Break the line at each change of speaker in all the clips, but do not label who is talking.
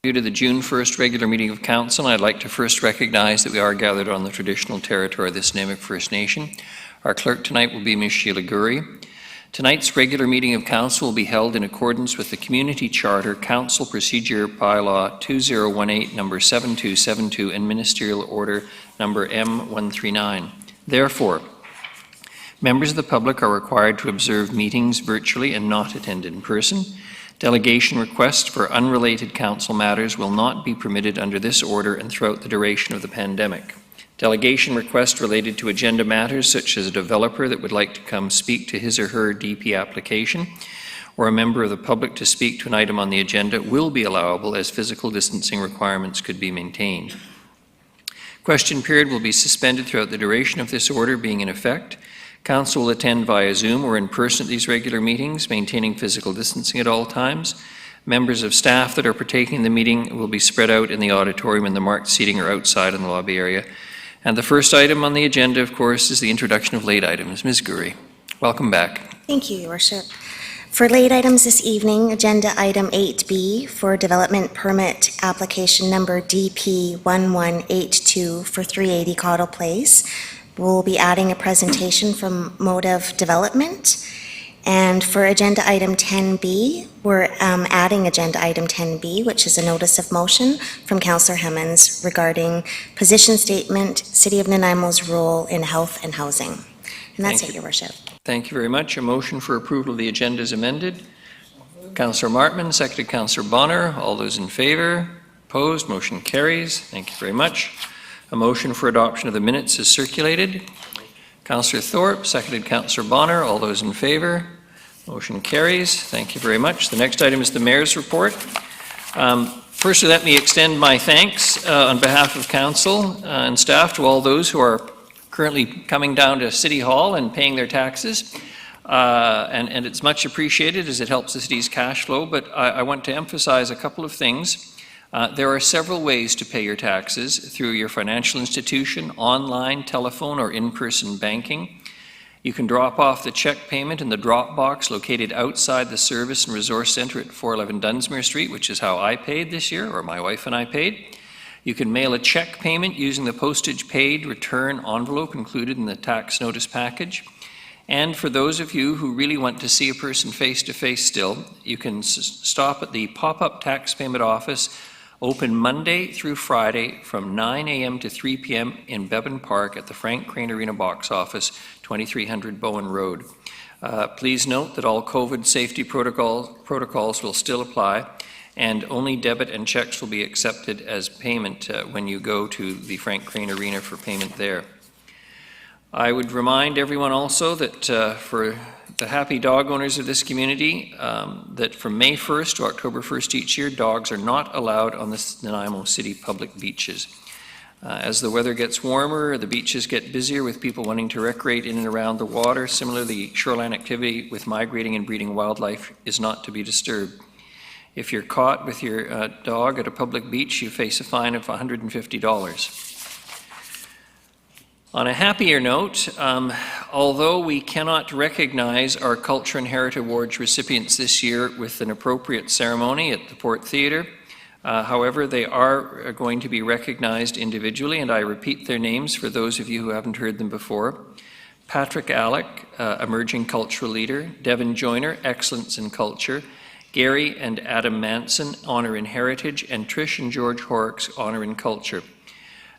Due to the June 1st regular meeting of Council, I'd like to first recognize that we are gathered on the traditional territory of the Snuneymuxw First Nation. Our clerk tonight will be Ms. Sheila Gurry. Tonight's regular meeting of Council will be held in accordance with the Community Charter, Council Procedure Bylaw 2018, number 7272, and Ministerial Order number M139. Therefore, members of the public are required to observe meetings virtually and not attend in person. Delegation requests for unrelated council matters will not be permitted under this order and throughout the duration of the pandemic. Delegation requests related to agenda matters, such as a developer that would like to come speak to his or her DP application, or a member of the public to speak to an item on the agenda, will be allowable as physical distancing requirements could be maintained. Question period will be suspended throughout the duration of this order being in effect. Council will attend via Zoom or in person at these regular meetings, maintaining physical distancing at all times. Members of staff that are partaking in the meeting will be spread out in the auditorium in the marked seating or outside in the lobby area. And the first item on the agenda, of course, is the introduction of late items. Ms. Gurry, welcome back.
Thank you, Your Worship. For late items this evening, agenda item 8B for development permit application number DP1182 for 380 Cottle Place. We'll be adding a presentation from Motive Development. And for agenda item 10B, we're adding agenda item 10B, which is a notice of motion from Councillor Hemmens regarding position statement, City of Nanaimo's role in health and housing. And that's it, Your Worship.
Thank you very much. A motion for approval of the agenda is amended. Councillor Martman, seconded Councillor Bonner. All those in favour? Opposed? Motion carries. Thank you very much. A motion for adoption of the minutes is circulated. Councillor Thorpe, seconded Councillor Bonner. All those in favour? Motion carries. Thank you very much. The next item is the Mayor's report. Firstly, let me extend my thanks on behalf of Council and staff to all those who are currently coming down to City Hall and paying their taxes. And it's much appreciated as it helps the city's cash flow, but I want to emphasize a couple of things. There are several ways to pay your taxes: through your financial institution, online, telephone, or in-person banking. You can drop off the check payment in the drop box located outside the Service and Resource Centre at 411 Dunsmuir Street, which is how I paid this year, or my wife and I paid. You can mail a check payment using the postage paid return envelope included in the tax notice package. And for those of you who really want to see a person face-to-face still, you can stop at the pop-up tax payment office, open Monday through Friday from 9 a.m. to 3 p.m. in Bevan Park at the Frank Crane Arena box office, 2300 Bowen Road. Please note that all COVID safety protocols will still apply, and only debit and checks will be accepted as payment when you go to the Frank Crane Arena for payment there. I would remind everyone also that for the happy dog owners of this community, that from May 1st to October 1st each year, dogs are not allowed on the Nanaimo City public beaches. As the weather gets warmer, the beaches get busier with people wanting to recreate in and around the water. Similarly, shoreline activity with migrating and breeding wildlife is not to be disturbed. If you're caught with your dog at a public beach, you face a fine of $150. On a happier note, although we cannot recognize our Culture and Heritage Awards recipients this year with an appropriate ceremony at the Port Theatre, however, they are going to be recognized individually, and I repeat their names for those of you who haven't heard them before. Patrick Alec, Emerging Cultural Leader; Devin Joyner, Excellence in Culture; Gary and Adam Manson, Honor in Heritage; and Trish and George Horrocks, Honor in Culture.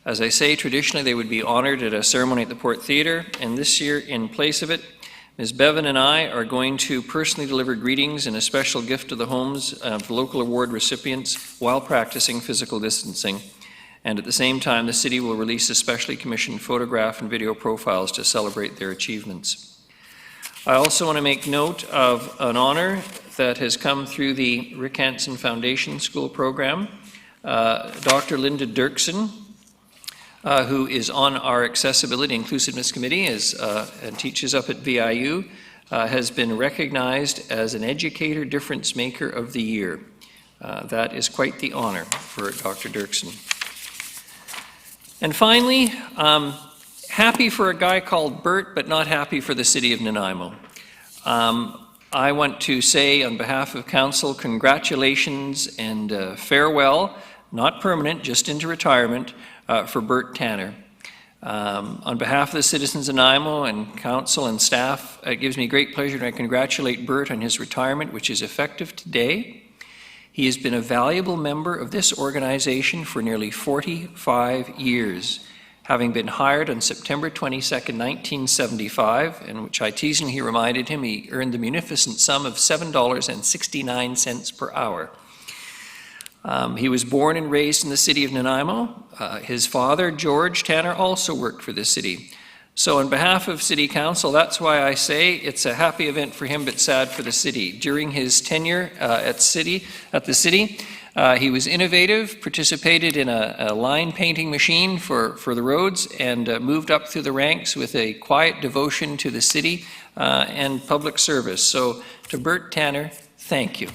As I say, traditionally they would be honored at a ceremony at the Port Theatre, and this year, in place of it, Ms. Bevan and I are going to personally deliver greetings and a special gift to the homes of local award recipients while practicing physical distancing. And at the same time, the city will release a specially commissioned photograph and video profiles to celebrate their achievements. I also want to make note of an honor that has come through the Rick Hansen Foundation School program. Dr. Linda Dirksen, who is on our Accessibility Inclusiveness Committee and teaches up at VIU, has been recognized as an Educator Difference Maker of the Year. That is quite the honor for Dr. Dirksen. And finally, happy for a guy called Bert, but not happy for the city of Nanaimo. I want to say on behalf of council, congratulations and farewell, not permanent, just into retirement, for Bert Tanner. On behalf of the citizens of Nanaimo and council and staff, it gives me great pleasure to congratulate Bert on his retirement, which is effective today. He has been a valuable member of this organization for nearly 45 years, having been hired on September 22nd, 1975, in which I teasingly reminded him he earned the munificent sum of $7.69 per hour. He was born and raised in the city of Nanaimo. His father, George Tanner, also worked for the city. So on behalf of City Council, that's why I say it's a happy event for him, but sad for the city. During his tenure at the city, he was innovative, participated in a line painting machine for the roads, and moved up through the ranks with a quiet devotion to the city and public service. So to Bert Tanner, thank you.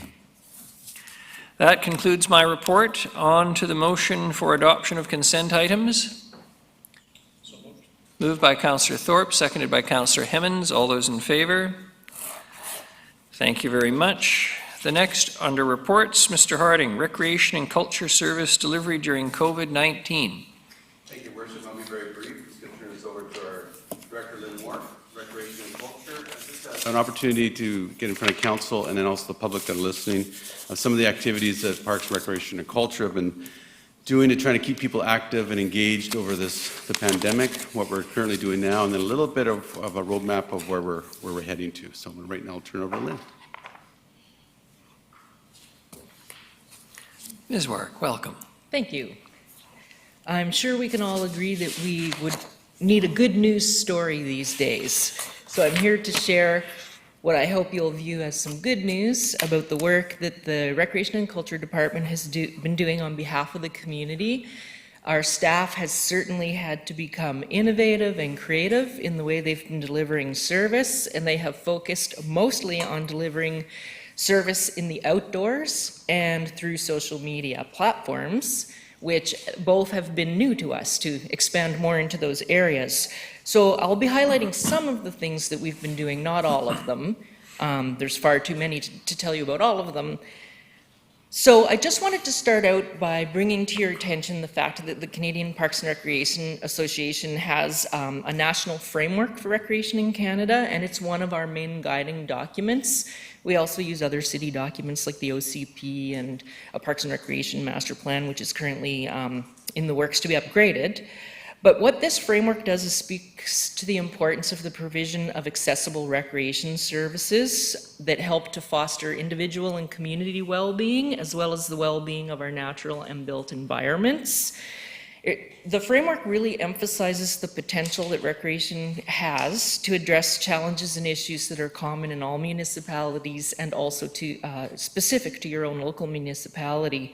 That concludes my report. On to the motion for adoption of consent items. Moved by Councillor Thorpe, seconded by Councillor Hemmens. All those in favor? Thank you very much. The next, under reports, Mr. Harding, Recreation and Culture Service delivery during COVID-19.
Thank you, Worship. I'll be very brief. Just going to turn this over to our Director, Lynn Moore, Recreation and Culture. An opportunity to get in front of council and then also the public that are listening of some of the activities that Parks, Recreation and Culture have been doing to try to keep people active and engaged over the pandemic, what we're currently doing now, and then a little bit of a roadmap of where we're heading to. So right now I'll turn over to Lynn.
Ms. Warwick, welcome.
Thank you. I'm sure we can all agree that we would need a good news story these days. So I'm here to share what I hope you'll view as some good news about the work that the Recreation and Culture Department has been doing on behalf of the community. Our staff has certainly had to become innovative and creative in the way they've been delivering service, and they have focused mostly on delivering service in the outdoors and through social media platforms, which both have been new to us, to expand more into those areas. So I'll be highlighting some of the things that we've been doing, not all of them. There's far too many to tell you about all of them. So I just wanted to start out by bringing to your attention the fact that the Canadian Parks and Recreation Association has a national framework for recreation in Canada, and it's one of our main guiding documents. We also use other city documents like the OCP and a Parks and Recreation Master Plan, which is currently in the works to be upgraded. But what this framework does is speaks to the importance of the provision of accessible recreation services that help to foster individual and community well-being, as well as the well-being of our natural and built environments. The framework really emphasizes the potential that recreation has to address challenges and issues that are common in all municipalities and also specific to your own local municipality.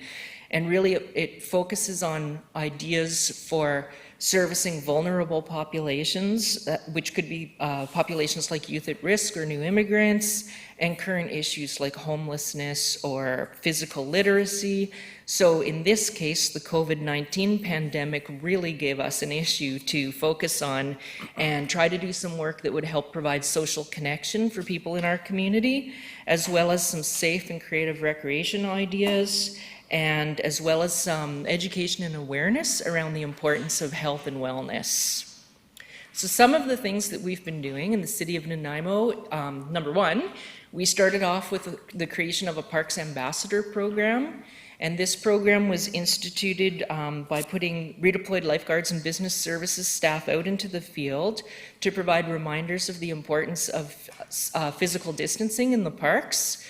And really it focuses on ideas for servicing vulnerable populations, which could be populations like youth at risk or new immigrants, and current issues like homelessness or physical literacy. So in this case, the COVID-19 pandemic really gave us an issue to focus on and try to do some work that would help provide social connection for people in our community, as well as some safe and creative recreation ideas, and as well as some education and awareness around the importance of health and wellness. So some of the things that we've been doing in the city of Nanaimo, number one, we started off with the creation of a Parks Ambassador program, and this program was instituted by putting redeployed lifeguards and business services staff out into the field to provide reminders of the importance of physical distancing in the parks.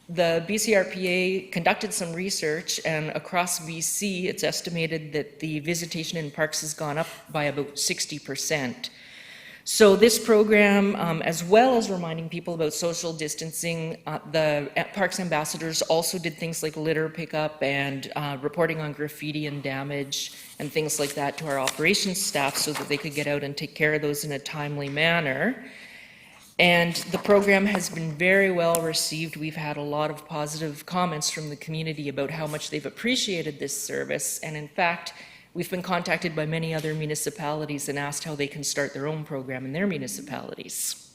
The BCRPA conducted some research, and across BC, it's estimated that the visitation in parks has gone up by about 60%. So this program, as well as reminding people about social distancing, the Parks Ambassadors also did things like litter pickup and reporting on graffiti and damage and things like that to our operations staff so that they could get out and take care of those in a timely manner. And the program has been very well received. We've had a lot of positive comments from the community about how much they've appreciated this service. And in fact, we've been contacted by many other municipalities and asked how they can start their own program in their municipalities.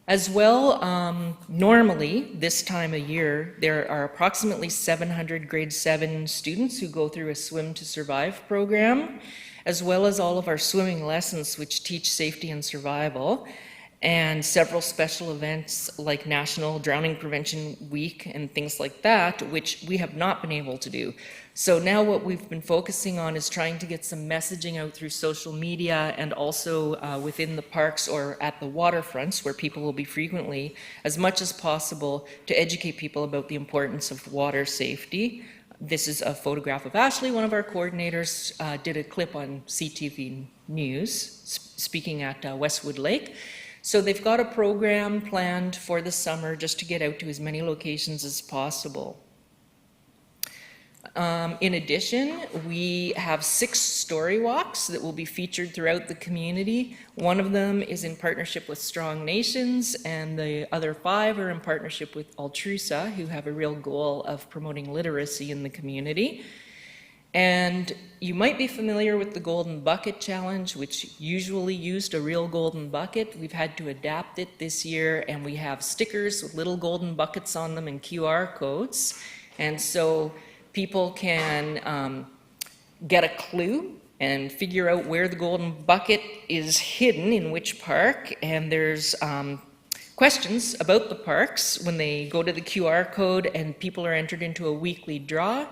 As well, normally, this time of year, there are approximately 700 grade 7 students who go through a Swim to Survive program, as well as all of our swimming lessons, which teach safety and survival, and several special events like National Drowning Prevention Week and things like that, which we have not been able to do. So now what we've been focusing on is trying to get some messaging out through social media and also within the parks or at the waterfronts where people will be frequently, as much as possible, to educate people about the importance of water safety. This is a photograph of Ashley, one of our coordinators, did a clip on CTV News, speaking at Westwood Lake. So they've got a program planned for the summer just to get out to as many locations as possible. In addition, we have 6 story walks that will be featured throughout the community. One of them is in partnership with Strong Nations, and the other 5 are in partnership with Altrusa, who have a real goal of promoting literacy in the community. And you might be familiar with the Golden Bucket Challenge, which usually used a real golden bucket. We've had to adapt it this year, and we have stickers with little golden buckets on them and QR codes. And so people can get a clue and figure out where the golden bucket is hidden in which park. And there's questions about the parks when they go to the QR code, and people are entered into a weekly draw.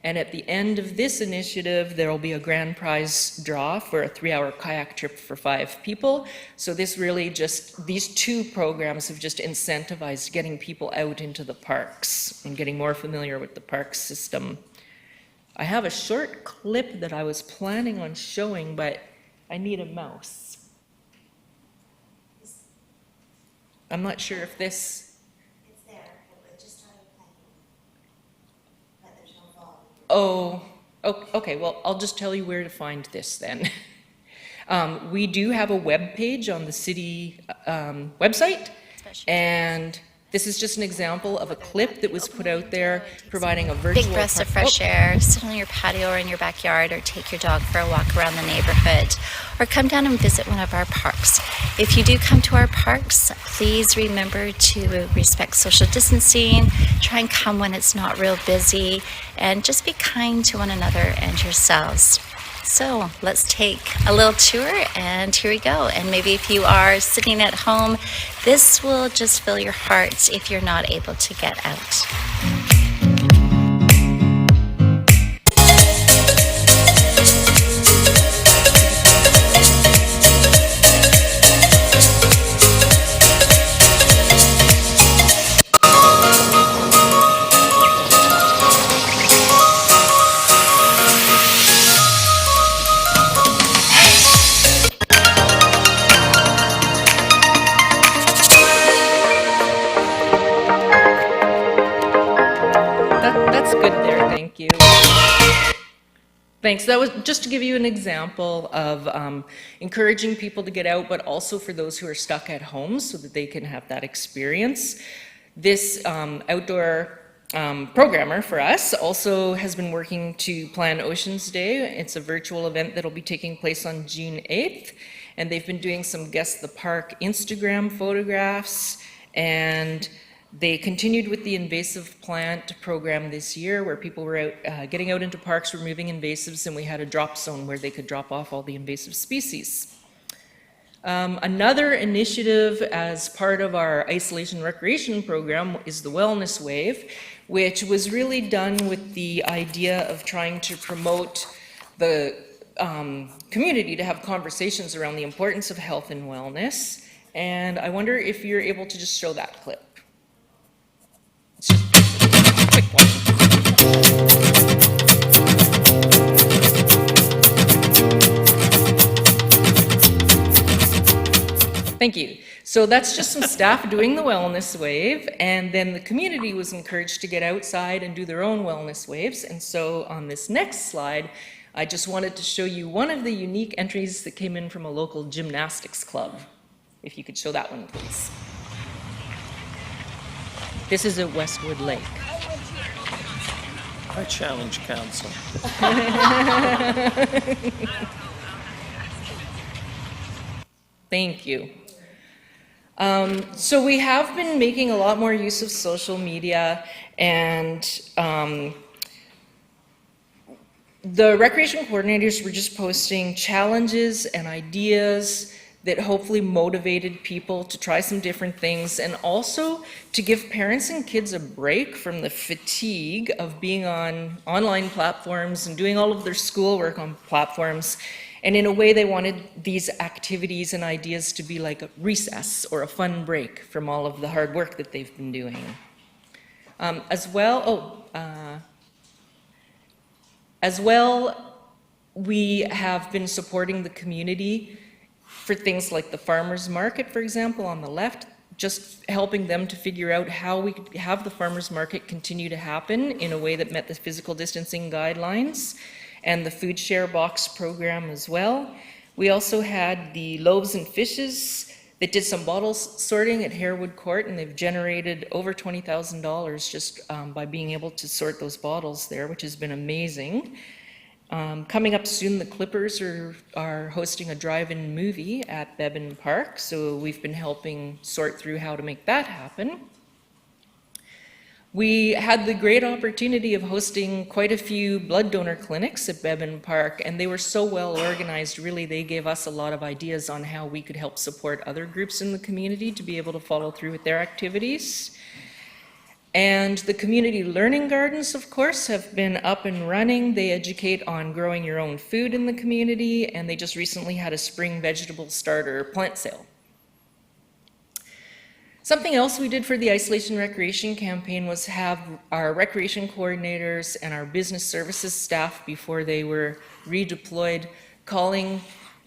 And at the end of this initiative, there will be a grand prize draw for a 3-hour kayak trip for 5 people. So this really just, these 2 programs have just incentivized getting people out into the parks and getting more familiar with the park system. I have a short clip that I was planning on showing, but I need a mouse. I'm not sure if this... Oh, okay, well, I'll just tell you where to find this then. We do have a web page on the city website, and this is just an example of a clip that was put out there providing a virtual...
Big breaths of fresh air, sit on your patio or in your backyard, or take your dog for a walk around the neighborhood, or come down and visit one of our parks. If you do come to our parks, please remember to respect social distancing, try and come when it's not real busy, and just be kind to one another and yourselves. So let's take a little tour, and here we go. And maybe if you are sitting at home, this will just fill your heart if you're not able to get out.
That's good there, thank you. Thanks. That was just to give you an example of encouraging people to get out, but also for those who are stuck at home so that they can have that experience. This outdoor programmer for us also has been working to plan Oceans Day. It's a virtual event that'll be taking place on June 8th, and they've been doing some Guess the Park Instagram photographs, and they continued with the invasive plant program this year, where people were out, getting out into parks, removing invasives, and we had a drop zone where they could drop off all the invasive species. Another initiative as part of our isolation recreation program is the Wellness Wave, which was really done with the idea of trying to promote the community to have conversations around the importance of health and wellness. And I wonder if you're able to just show that clip. It's just a quick one. Thank you. So that's just some staff doing the Wellness Wave, and then the community was encouraged to get outside and do their own wellness waves. And so on this next slide, I just wanted to show you one of the unique entries that came in from a local gymnastics club. If you could show that one, please. This is at Westwood Lake.
I challenge council.
Thank you. So we have been making a lot more use of social media, and the recreation coordinators were just posting challenges and ideas that hopefully motivated people to try some different things, and also to give parents and kids a break from the fatigue of being on online platforms and doing all of their schoolwork on platforms. And in a way, they wanted these activities and ideas to be like a recess or a fun break from all of the hard work that they've been doing. As well, we have been supporting the community for things like the farmers market, for example, on the left, just helping them to figure out how we could have the farmers market continue to happen in a way that met the physical distancing guidelines, and the food share box program as well. We also had the loaves and fishes that did some bottle sorting at Harewood Court, and they've generated over $20,000 just by being able to sort those bottles there, which has been amazing. Coming up soon, the Clippers are hosting a drive-in movie at Bevan Park, so we've been helping sort through how to make that happen. We had the great opportunity of hosting quite a few blood donor clinics at Bevan Park, and they were so well organized. Really, they gave us a lot of ideas on how we could help support other groups in the community to be able to follow through with their activities. And the community learning gardens, of course, have been up and running. They educate on growing your own food in the community, and they just recently had a spring vegetable starter plant sale. Something else we did for the Isolation Recreation campaign was have our recreation coordinators and our business services staff, before they were redeployed, calling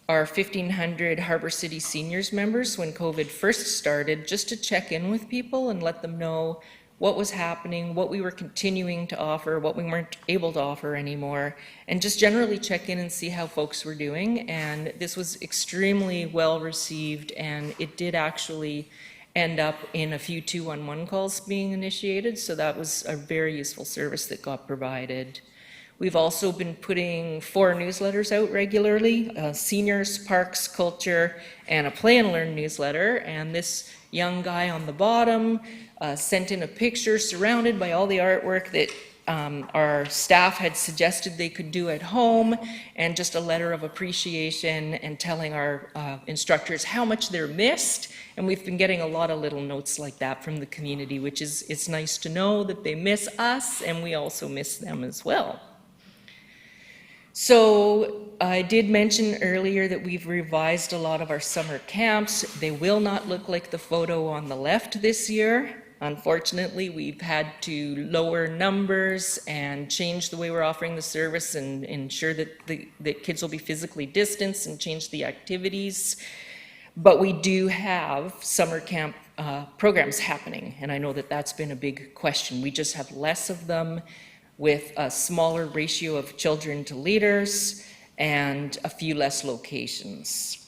our 1,500 Harbor City Seniors members when COVID first started, just to check in with people and let them know what was happening, what we were continuing to offer, what we weren't able to offer anymore, and just generally check in and see how folks were doing. And this was extremely well received, and it did actually end up in a few 211 calls being initiated, so that was a very useful service that got provided. We've also been putting 4 newsletters out regularly, Seniors, Parks, Culture, and a Play and Learn newsletter. And this young guy on the bottom sent in a picture surrounded by all the artwork that our staff had suggested they could do at home, and just a letter of appreciation and telling our instructors how much they're missed. And we've been getting a lot of little notes like that from the community, which is, it's nice to know that they miss us and we also miss them as well. So I did mention earlier that we've revised a lot of our summer camps. They will not look like the photo on the left this year. Unfortunately, we've had to lower numbers and change the way we're offering the service and ensure that kids will be physically distanced and change the activities. But we do have summer camp programs happening, and I know that that's been a big question. We just have less of them with a smaller ratio of children to leaders and a few less locations.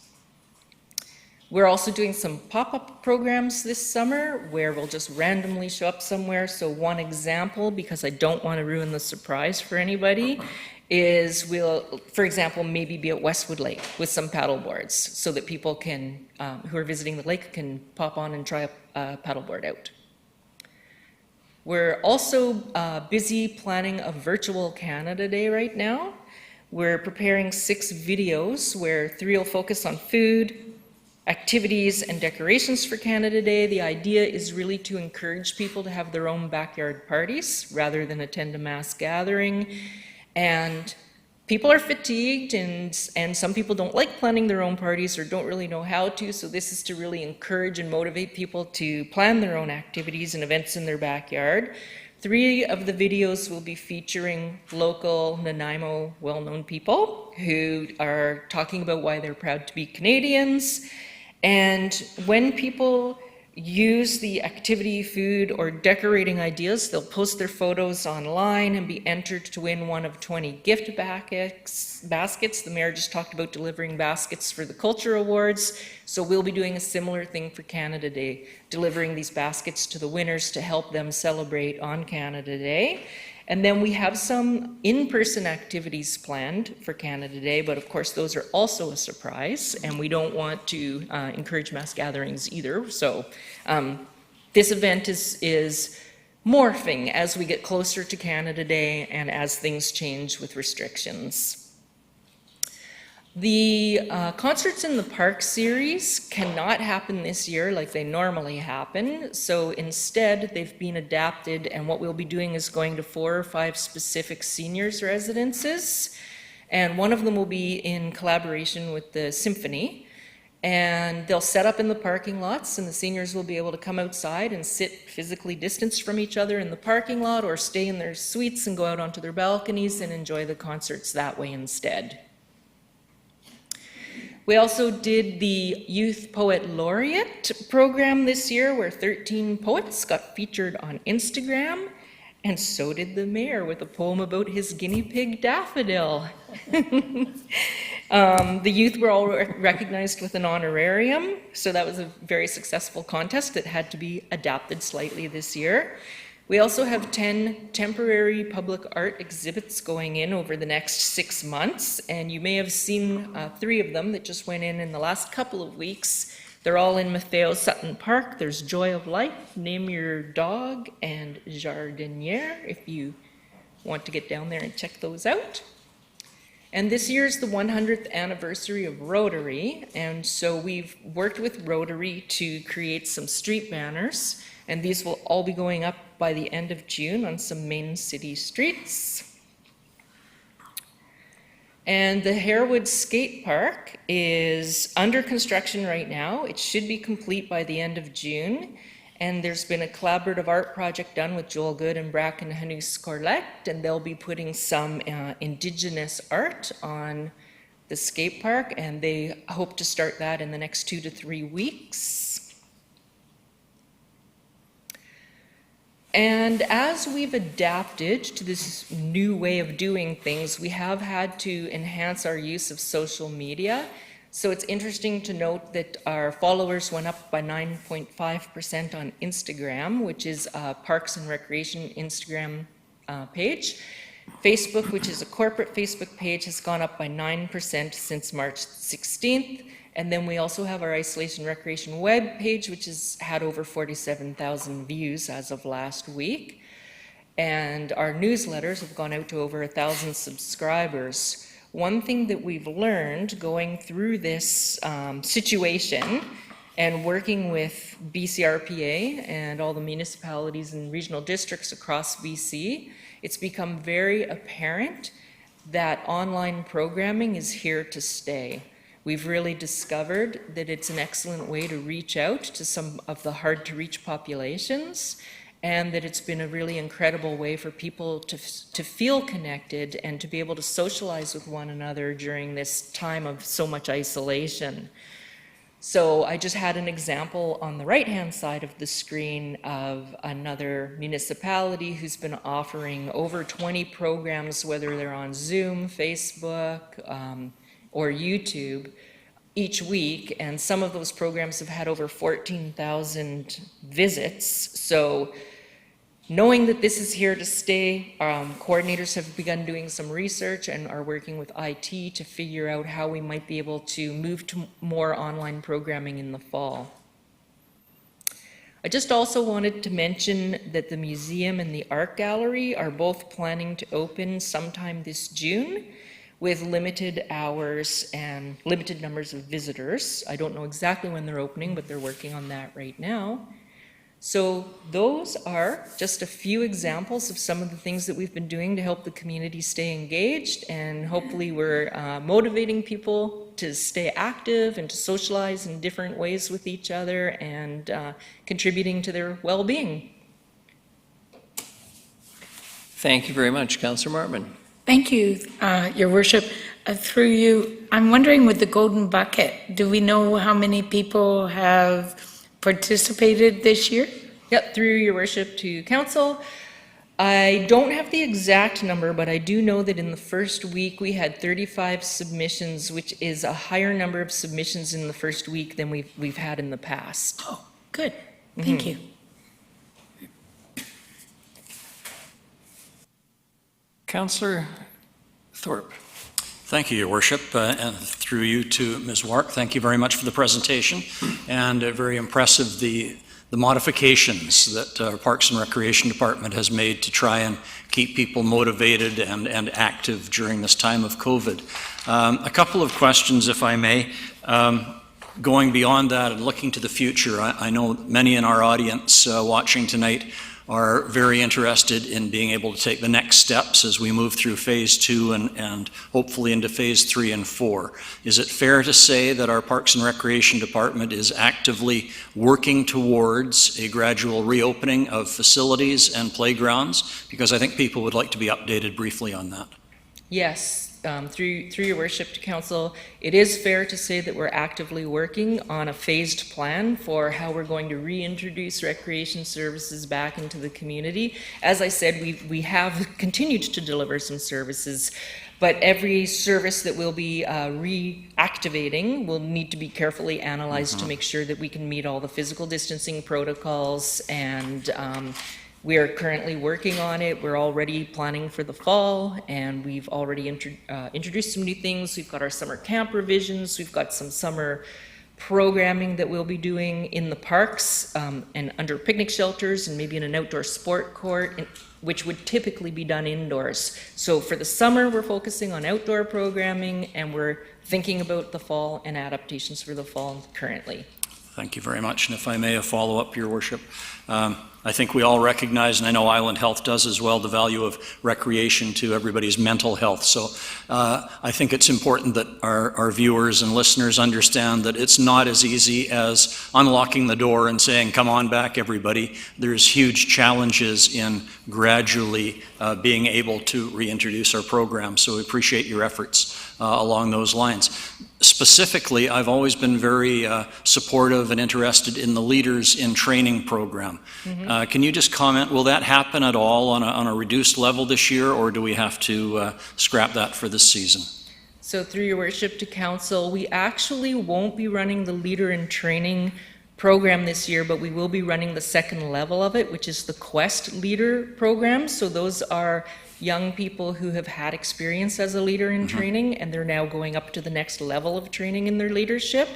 We're also doing some pop-up programs this summer where we'll just randomly show up somewhere. So one example, because I don't want to ruin the surprise for anybody, is we'll, for example, maybe be at Westwood Lake with some paddle boards so that people can, who are visiting the lake, can pop on and try a paddleboard out. We're also busy planning a virtual Canada Day right now. We're preparing 6 videos where 3 will focus on food, activities, and decorations for Canada Day. The idea is really to encourage people to have their own backyard parties rather than attend a mass gathering. And people are fatigued, and some people don't like planning their own parties or don't really know how to, so this is to really encourage and motivate people to plan their own activities and events in their backyard. 3 of the videos will be featuring local Nanaimo well-known people who are talking about why they're proud to be Canadians. And when people use the activity, food, or decorating ideas, they'll post their photos online and be entered to win one of 20 gift baskets. The mayor just talked about delivering baskets for the Culture Awards, so we'll be doing a similar thing for Canada Day delivering these baskets to the winners to help them celebrate on Canada Day. And then we have some in-person activities planned for Canada Day, but of course those are also a surprise, and we don't want to encourage mass gatherings either. So this event is morphing as we get closer to Canada Day and as things change with restrictions. The Concerts in the Park series cannot happen this year like they normally happen, so instead they've been adapted, and what we'll be doing is going to 4 or 5 specific seniors' residences, and one of them will be in collaboration with the Symphony, and they'll set up in the parking lots, and the seniors will be able to come outside and sit physically distanced from each other in the parking lot, or stay in their suites and go out onto their balconies and enjoy the concerts that way instead. We also did the Youth Poet Laureate program this year, where 13 poets got featured on Instagram, and so did the mayor with a poem about his guinea pig Daffodil. The youth were all recognized with an honorarium, so that was a very successful contest that had to be adapted slightly this year. We also have 10 temporary public art exhibits going in over the next 6 months, and you may have seen 3 of them that just went in the last couple of weeks. They're all in Matteo Sutton Park. There's Joy of Life, Name Your Dog, and Jardiniere, if you want to get down there and check those out. And this year is the 100th anniversary of Rotary, and so we've worked with Rotary to create some street banners, and these will all be going up by the end of June on some main city streets. And the Harewood Skate Park is under construction right now. It should be complete by the end of June. And there's been a collaborative art project done with Joel Good and Bracken Hanus Corlett, and they'll be putting some Indigenous art on the skate park, and they hope to start that in the next 2 to 3 weeks. And as we've adapted to this new way of doing things, we have had to enhance our use of social media. So it's interesting to note that our followers went up by 9.5% on Instagram, which is a Parks and Recreation Instagram page. Facebook, which is a corporate Facebook page, has gone up by 9% since March 16th. And then we also have our Isolation Recreation web page, which has had over 47,000 views as of last week. And our newsletters have gone out to over 1,000 subscribers. One thing that we've learned going through this situation and working with BCRPA and all the municipalities and regional districts across BC, it's become very apparent that online programming is here to stay. We've really discovered that it's an excellent way to reach out to some of the hard-to-reach populations, and that it's been a really incredible way for people to feel connected and to be able to socialize with one another during this time of so much isolation. So I just had an example on the right-hand side of the screen of another municipality who's been offering over 20 programs, whether they're on Zoom, Facebook, or YouTube, each week, and some of those programs have had over 14,000 visits. So knowing that this is here to stay, coordinators have begun doing some research and are working with IT to figure out how we might be able to move to more online programming in the fall. I just also wanted to mention that the museum and the art gallery are both planning to open sometime this June, with limited hours and limited numbers of visitors. I don't know exactly when they're opening, but they're working on that right now. So those are just a few examples of some of the things that we've been doing to help the community stay engaged, and hopefully we're motivating people to stay active and to socialize in different ways with each other, and contributing to their well-being.
Thank you very much, Councillor Martman.
Thank you, Your Worship. Through you, I'm wondering with the Golden Bucket, do we know how many people have participated this year?
Yep, through Your Worship to Council. I don't have the exact number, but I do know that in the first week we had 35 submissions, which is a higher number of submissions in the first week than we've had in the past.
Oh, good. Thank you.
Councillor Thorpe.
Thank you, Your Worship, and through you to Ms. Wark. Thank you very much for the presentation, and very impressive the modifications that our Parks and Recreation Department has made to try and keep people motivated and active during this time of COVID. A couple of questions, if I may. Going beyond that and looking to the future, I know many in our audience watching tonight are very interested in being able to take the next steps as we move through phase 2 and hopefully into phase 3 and 4. Is it fair to say that our Parks and Recreation Department is actively working towards a gradual reopening of facilities and playgrounds? Because I think people would like to be updated briefly on that.
Yes, through your worship to council, it is fair to say that we're actively working on a phased plan for how we're going to reintroduce recreation services back into the community. As I said, we have continued to deliver some services, but every service that we'll be reactivating will need to be carefully analyzed to make sure that we can meet all the physical distancing protocols, and we are currently working on it. We're already planning for the fall, and we've already introduced some new things. We've got our summer camp revisions. We've got some summer programming that we'll be doing in the parks and under picnic shelters and maybe in an outdoor sport court, which would typically be done indoors. So for the summer, we're focusing on outdoor programming, and we're thinking about the fall and adaptations for the fall currently.
Thank you very much. And if I may, a follow-up, Your Worship. I think we all recognize, and I know Island Health does as well, the value of recreation to everybody's mental health. So I think it's important that our viewers and listeners understand that it's not as easy as unlocking the door and saying, come on back, everybody. There's huge challenges in gradually being able to reintroduce our program. So we appreciate your efforts along those lines. Specifically, I've always been very supportive and interested in the Leaders in Training program. Can you just comment, will that happen at all on a reduced level this year, or do we have to scrap that for this season?
So through your worship to council, we actually won't be running the Leader in Training program this year, but we will be running the second level of it, which is the Quest Leader program. So those are young people who have had experience as a leader in training, and they're now going up to the next level of training in their leadership.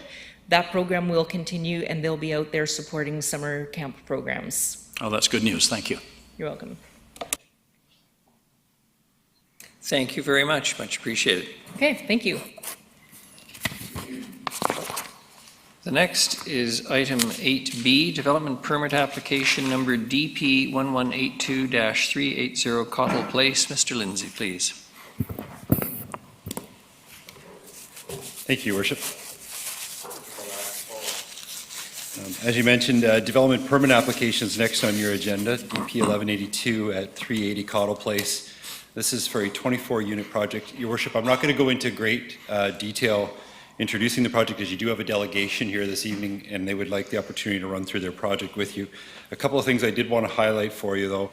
That program will continue, and they'll be out there supporting summer camp programs.
Oh, that's good news. Thank you.
You're welcome.
Thank you very much. Much appreciated.
Okay, thank you.
The next is item 8B, development permit application number DP 1182-380 Cottle Place. Mr. Lindsay, please.
Thank you, Your Worship. As you mentioned, development permit applications next on your agenda, DP 1182 at 380 Cottle Place. This is for a 24-unit project. Your Worship, I'm not going to go into great detail introducing the project, as you do have a delegation here this evening, and they would like the opportunity to run through their project with you. A couple of things I did want to highlight for you, though,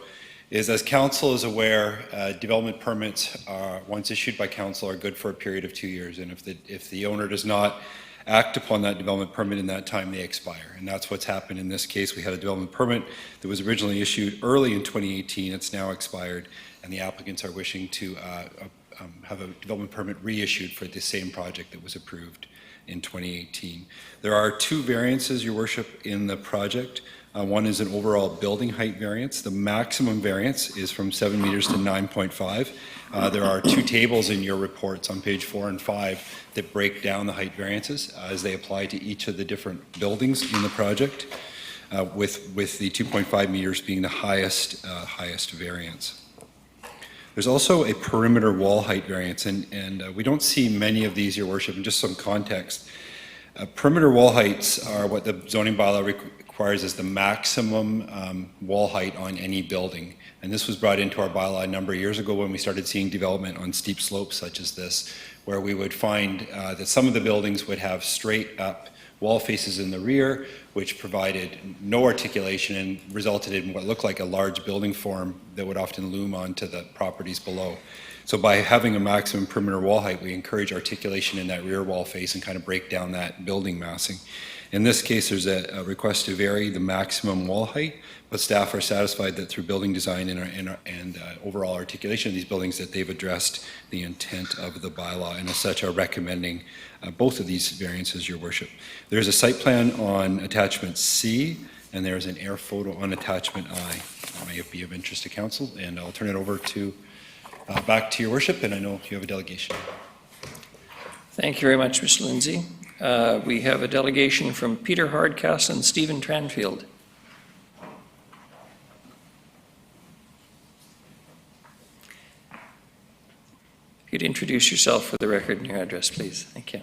is as council is aware, development permits, once issued by council, are good for a period of 2 years, and if the owner does not act upon that development permit in that time, they expire. And that's what's happened in this case. We had a development permit that was originally issued early in 2018. It's now expired, and the applicants are wishing to have a development permit reissued for the same project that was approved in 2018. There are 2 variances, Your Worship, in the project. One is an overall building height variance. The maximum variance is from 7 meters to 9.5. There are 2 tables in your reports on page 4 and 5 that break down the height variances as they apply to each of the different buildings in the project, with the 2.5 meters being the highest variance. There's also a perimeter wall height variance, and we don't see many of these, Your Worship, in just some context. Perimeter wall heights are what the zoning bylaw requires as the maximum wall height on any building. And this was brought into our bylaw a number of years ago when we started seeing development on steep slopes such as this, where we would find that some of the buildings would have straight up wall faces in the rear, which provided no articulation and resulted in what looked like a large building form that would often loom onto the properties below. So by having a maximum perimeter wall height, we encourage articulation in that rear wall face and kind of break down that building massing. In this case, there's a request to vary the maximum wall height, but staff are satisfied that through building design and overall articulation of these buildings that they've addressed the intent of the bylaw, and as such are recommending both of these variances, Your Worship. There's a site plan on attachment C, and there's an air photo on attachment I. That may be of interest to council, and I'll turn it over to back to Your Worship, and I know you have a delegation.
Thank you very much, Mr. Lindsay. We have a delegation from Peter Hardcastle and Stephen Tranfield. If you'd introduce yourself for the record and your address, please. Thank you.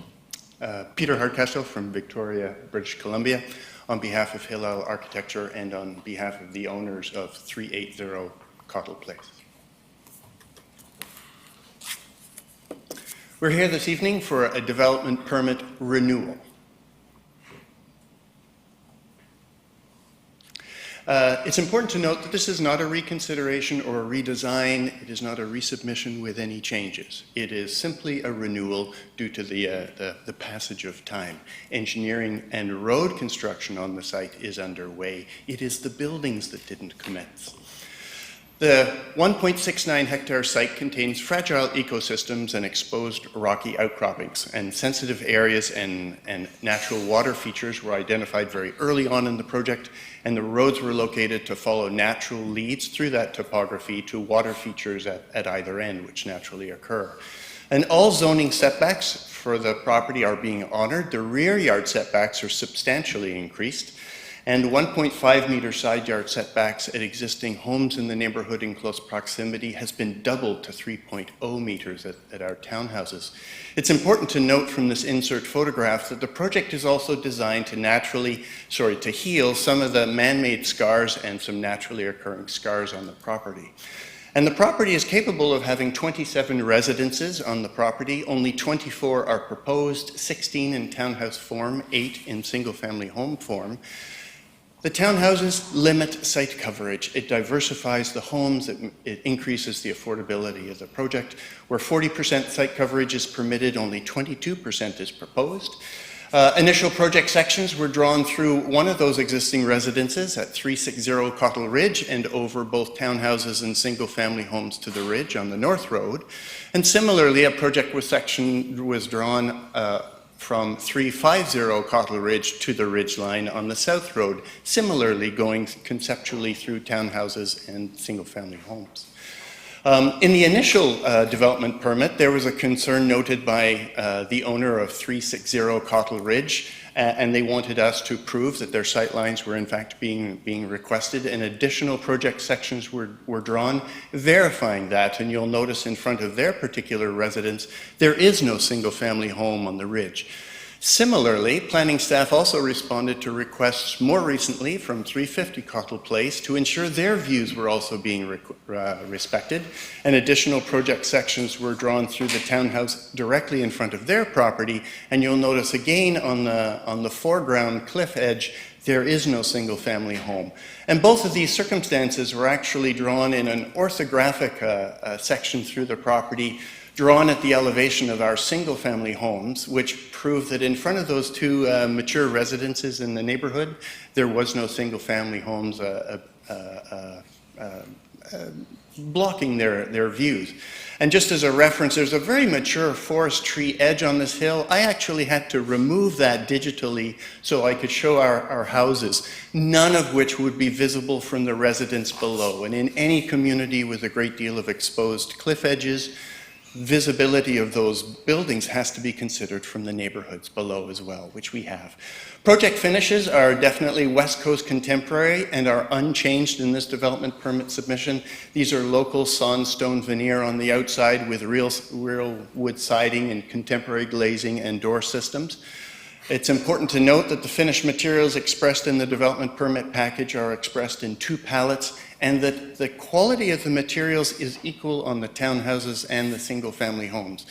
Peter Hardcastle from Victoria, British Columbia, on behalf of Hillel Architecture and on behalf of the owners of 380 Cottle Place. We're here this evening for a development permit renewal. It's important to note that this is not a reconsideration or a redesign. It is not a resubmission with any changes. It is simply a renewal due to the passage of time. Engineering and road construction on the site is underway. It is the buildings that didn't commence. The 1.69 hectare site contains fragile ecosystems and exposed rocky outcroppings, and sensitive areas and natural water features were identified very early on in the project, and the roads were located to follow natural leads through that topography to water features at either end, which naturally occur. And all zoning setbacks for the property are being honored. The rear yard setbacks are substantially increased, and 1.5 meter side yard setbacks at existing homes in the neighborhood in close proximity has been doubled to 3.0 meters at our townhouses. It's important to note from this insert photograph that the project is also designed to heal some of the man-made scars and some naturally occurring scars on the property. And the property is capable of having 27 residences on the property. Only 24 are proposed, 16 in townhouse form, 8 in single-family home form. The townhouses limit site coverage. It diversifies the homes. It increases the affordability of the project. Where 40% site coverage is permitted, only 22% is proposed. Initial project sections were drawn through one of those existing residences at 360 Cottle Ridge and over both townhouses and single-family homes to the ridge on the North Road. And similarly, a project section was drawn from 350 Cottle Ridge to the ridge line on the South Road, similarly going conceptually through townhouses and single-family homes. In the initial development permit, there was a concern noted by the owner of 360 Cottle Ridge, and they wanted us to prove that their sight lines were in fact being requested, and additional project sections were drawn verifying that. And you'll notice in front of their particular residence, there is no single-family home on the ridge. Similarly, planning staff also responded to requests more recently from 350 Cottle Place to ensure their views were also being respected, and additional project sections were drawn through the townhouse directly in front of their property. And you'll notice again on the foreground cliff edge, there is no single-family home. And both of these circumstances were actually drawn in an orthographic section through the property, drawn at the elevation of our single-family homes, which prove that in front of those two mature residences in the neighborhood, there was no single-family homes blocking their views. And just as a reference, there's a very mature forest tree edge on this hill. I actually had to remove that digitally so I could show our houses, none of which would be visible from the residence below. And in any community with a great deal of exposed cliff edges, visibility of those buildings has to be considered from the neighborhoods below as well, which we have. Project finishes are definitely West Coast contemporary and are unchanged in this development permit submission. These are local sandstone veneer on the outside with real wood siding and contemporary glazing and door systems. It's important to note that the finished materials expressed in the development permit package are expressed in 2 pallets, and that the quality of the materials is equal on the townhouses and the single-family homes.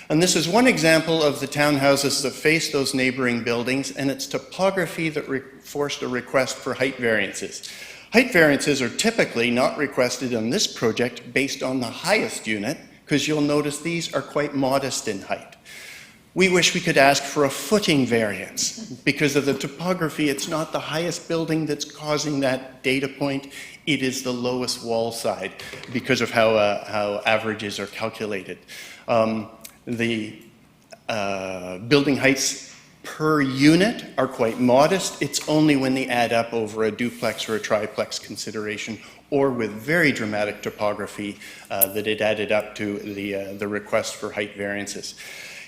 And this is one example of the townhouses that face those neighboring buildings, and its topography that forced a request for height variances. Height variances are typically not requested on this project based on the highest unit, because you'll notice these are quite modest in height. We wish we could ask for a footing variance. Because of the topography, it's not the highest building that's causing that data point, it is the lowest wall side because of how averages are calculated. The building heights per unit are quite modest. It's only when they add up over a duplex or a triplex consideration or with very dramatic topography that it added up to the request for height variances.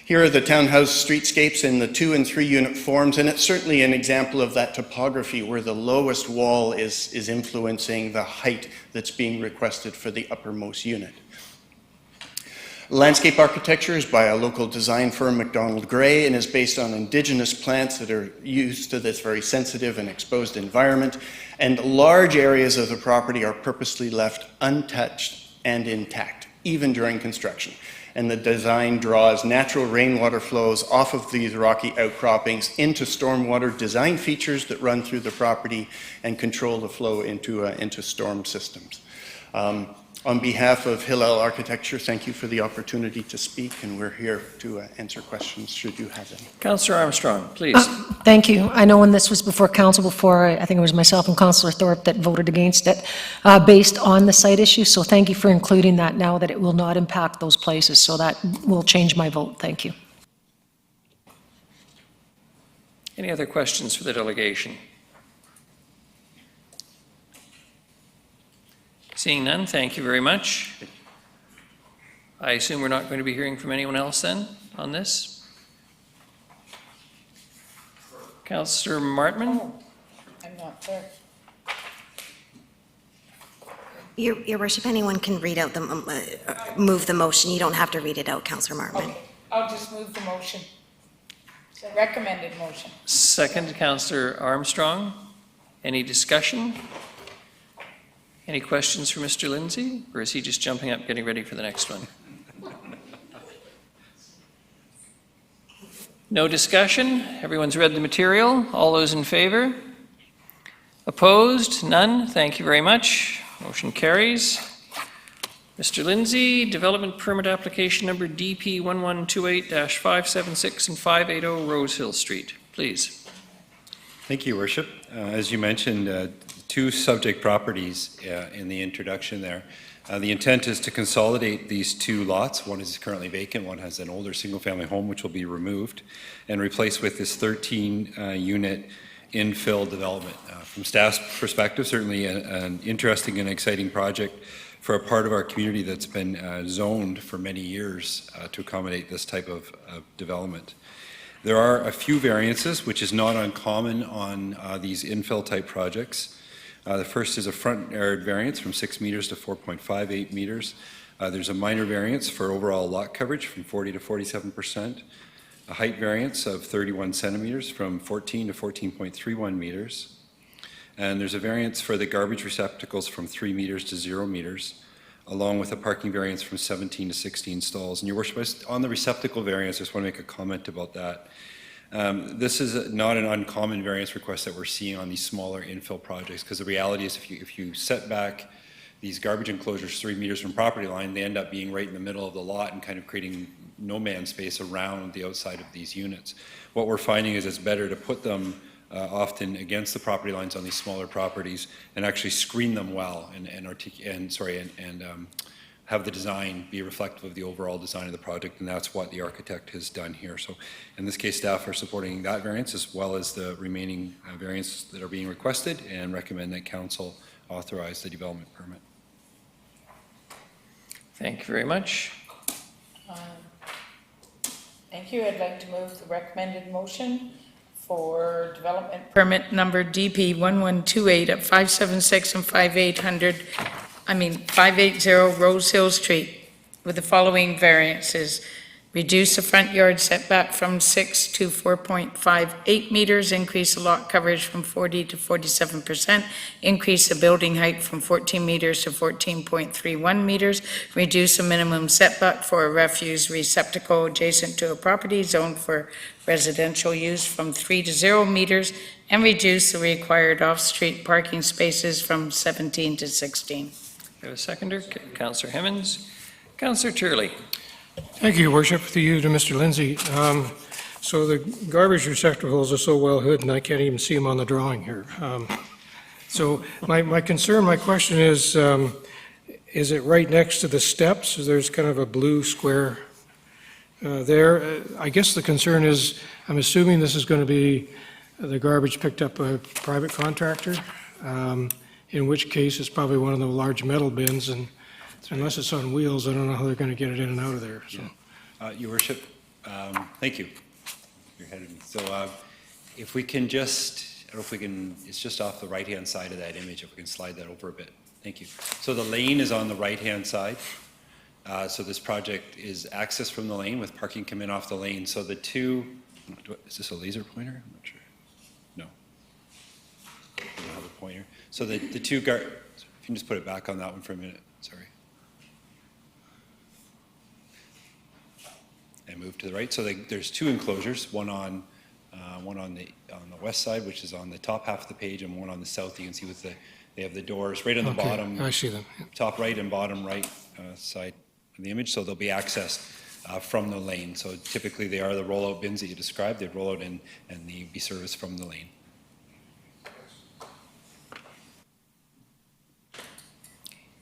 Here are the townhouse streetscapes in the 2 and 3 unit forms, and it's certainly an example of that topography where the lowest wall is influencing the height that's being requested for the uppermost unit. Landscape architecture is by a local design firm, MacDonald Gray, and is based on indigenous plants that are used to this very sensitive and exposed environment. And large areas of the property are purposely left untouched and intact, even during construction. And the design draws natural rainwater flows off of these rocky outcroppings into stormwater design features that run through the property and control the flow into storm systems. On behalf of Hillel Architecture, thank you for the opportunity to speak, and we're here to answer questions should you have any.
Councillor Armstrong, please.
Thank you. I know when this was before council before, I think it was myself and Councillor Thorpe that voted against it based on the site issue. So thank you for including that now that it will not impact those places. So that will change my vote. Thank you.
Any other questions for the delegation? Seeing none, thank you very much. I assume we're not going to be hearing from anyone else then on this? Councillor Martman?
I'm not there.
Your worship, anyone can read out move the motion. You don't have to read it out, Councillor Martman.
Okay, I'll just move the motion. The recommended motion.
Second, Councillor Armstrong. Any discussion? Any questions for Mr. Lindsay, or is he just jumping up, getting ready for the next one? No discussion? Everyone's read the material? All those in favor? Opposed? None? Thank you very much. Motion carries. Mr. Lindsay, development permit application number DP 1128-576 and 580 Rose Hill Street, please.
Thank you, Your Worship. As you mentioned, 2 subject properties in the introduction there. The intent is to consolidate these 2 lots. One is currently vacant, one has an older single-family home which will be removed and replaced with this 13-unit infill development. From staff's perspective, certainly an interesting and exciting project for a part of our community that's been zoned for many years to accommodate this type of development. There are a few variances, which is not uncommon on these infill type projects. The first is a front yard variance from 6 meters to 4.58 meters. There's a minor variance for overall lot coverage from 40 to 47%, a height variance of 31 centimeters from 14 to 14.31 meters, and there's a variance for the garbage receptacles from 3 meters to 0 meters, along with a parking variance from 17 to 16 stalls. And Your Worship, on the receptacle variance, I just want to make a comment about that. This is not an uncommon variance request that we're seeing on these smaller infill projects, because the reality is if you set back these garbage enclosures 3 meters from property line, they end up being right in the middle of the lot and kind of creating no man's space around the outside of these units. What we're finding is it's better to put them often against the property lines on these smaller properties and actually screen them well and have the design be reflective of the overall design of the project, and that's what the architect has done here. So in this case, staff are supporting that variance as well as the remaining variances that are being requested and recommend that council authorize the development permit.
Thank you very much.
Thank you. I'd like to move the recommended motion for development permit number DP 1128 at 576 and 580 Rose Hill Street with the following variances. Reduce the front yard setback from 6 to 4.58 meters, increase the lot coverage from 40 to 47%, increase the building height from 14 meters to 14.31 meters, reduce the minimum setback for a refuse receptacle adjacent to a property zoned for residential use from 3 to 0 meters, and reduce the required off-street parking spaces from 17 to 16.
We have a seconder, Councillor Hemmons. Councillor Turley.
Thank you, Your Worship. Through you to Mr. Lindsay. So the garbage receptacles are so well hidden, I can't even see them on the drawing here. So my concern, my question is it right next to the steps? There's kind of a blue square there. I guess the concern is, I'm assuming this is going to be the garbage picked up by a private contractor, in which case it's probably one of the large metal bins, and unless it's on wheels, I don't know how they're going to get it in and out of there. So.
Your Worship, thank you. You're ahead of me. So if we can just, I don't know if we can, it's just off the right-hand side of that image, if we can slide that over a bit. Thank you. So the lane is on the right-hand side. So this project is access from the lane with parking coming off the lane. So the two, is this a laser pointer? I'm not sure. No. I don't have a pointer. So the two, if you can just put it back on that one for a minute, sorry. And move to the right. So there's two enclosures, one on the west side, which is on the top half of the page, and one on the south. You can see with they have the doors right on the bottom.
I see them. Yeah.
Top right and bottom right side of the image. So they'll be accessed from the lane. So typically they are the rollout bins that you described. They'd roll out and they be serviced from the lane.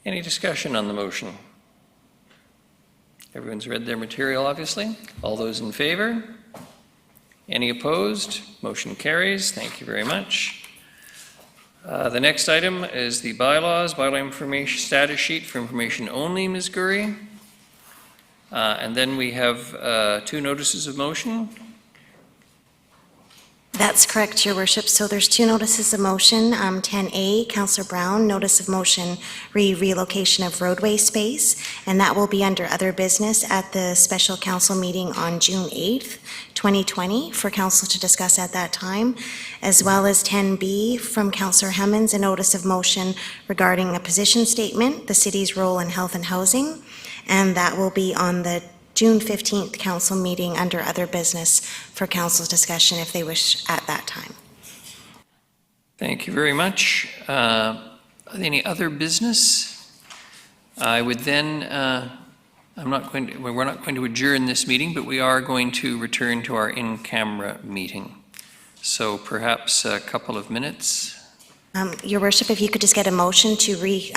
Any discussion on the motion? Everyone's read their material, obviously. All those in favor? Any opposed? Motion carries. Thank you very much. The next item is the bylaw information status sheet for information only, Ms. Gurry. And then we have two notices of motion.
That's correct, Your Worship. So there's two notices of motion. 10A, Councillor Brown, notice of motion relocation of roadway space, and that will be under other business at the special council meeting on June 8th, 2020, for council to discuss at that time, as well as 10B from Councillor Hemmons, a notice of motion regarding a position statement, the city's role in health and housing, and that will be on the June 15th council meeting under other business for council's discussion if they wish at that time.
Thank you very much. Any other business? I would then, we're not going to adjourn this meeting, but we are going to return to our in-camera meeting. So perhaps a couple of minutes.
Your Worship, if you could just get a motion to recess.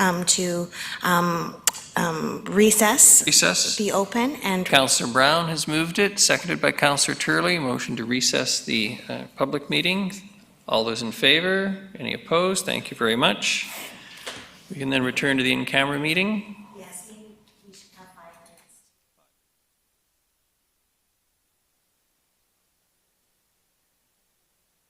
Be open and.
Councillor Brown has moved it, seconded by Councillor Turley. Motion to recess the public meeting. All those in favor? Any opposed? Thank you very much. We can then return to the in-camera meeting.